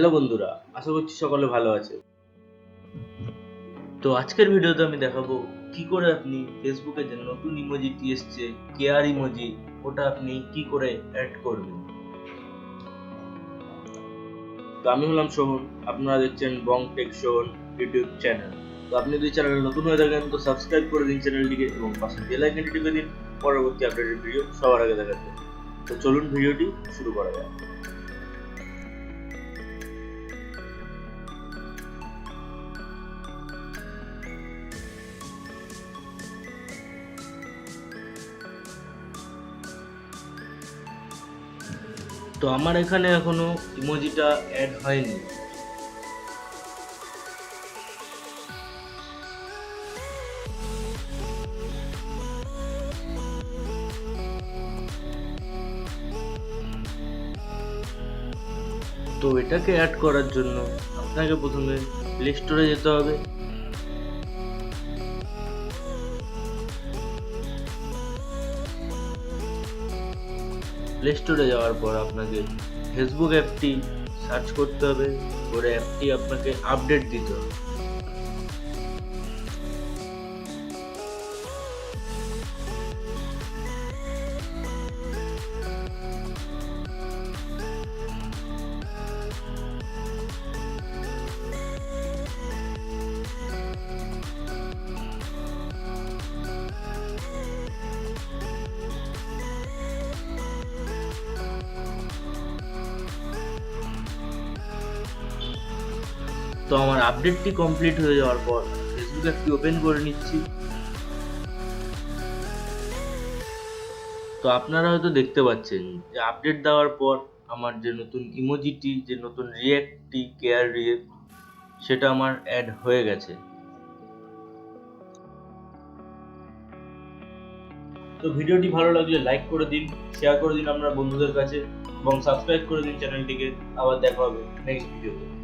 Hello বন্ধুরা, আশা করছি সকলে ভালো আছে। তো আজকের ভিডিওতে আমি দেখাবো কি করে আপনি ফেসবুকে যে নতুন ইমোজিটি এসছে কেয়ার ইমোজি, ওটা আপনি কি করে অ্যাড করবেন। তো আমি হলাম সোহন, আপনারা দেখছেন বং টেক সোহন ইউটিউব চ্যানেল। তো আপনি যদি চ্যানেলে নতুন হয়ে থাকেন তো সাবস্ক্রাইব করে দিন চ্যানেলটিকে এবং পাশে বেল আইকনটি টিপে দিন পরবর্তী আপডেটের ভিডিও সবার আগে দেখার জন্য। তো চলুন ভিডিওটি শুরু করা যাক। তো আমার এখানে এখনো ইমোজিটা অ্যাড হয়নি। তো এটাকে অ্যাড করার জন্য আপনাকে প্রথমে প্লে স্টোরে যেতে হবে। প্লে স্টোরে যাওয়ার পর আপনাকে ফেসবুক অ্যাপটি সার্চ করতে হবে, করে অ্যাপটি আপনাকে আপডেট দিতে হবে। তো আমার আপডেটটি কমপ্লিট হয়ে যাওয়ার পর ফেসবুক অ্যাপটি ওপেন করে নিচ্ছি। তো আপনারা হয়তো দেখতে পাচ্ছেন যে আপডেট দেওয়ার পর আমার যে নতুন ইমোজিটি, যে নতুন রিঅ্যাক্টটি কেয়ার রিঅ্যাক্ট, সেটা আমার অ্যাড হয়ে গেছে। তো ভিডিওটি ভালো লাগলে লাইক করে দিন, শেয়ার করে দিন আপনার বন্ধুদের কাছে এবং সাবস্ক্রাইব করে দিন চ্যানেলটিকে। আবার দেখা হবে নেক্সট ভিডিওতে।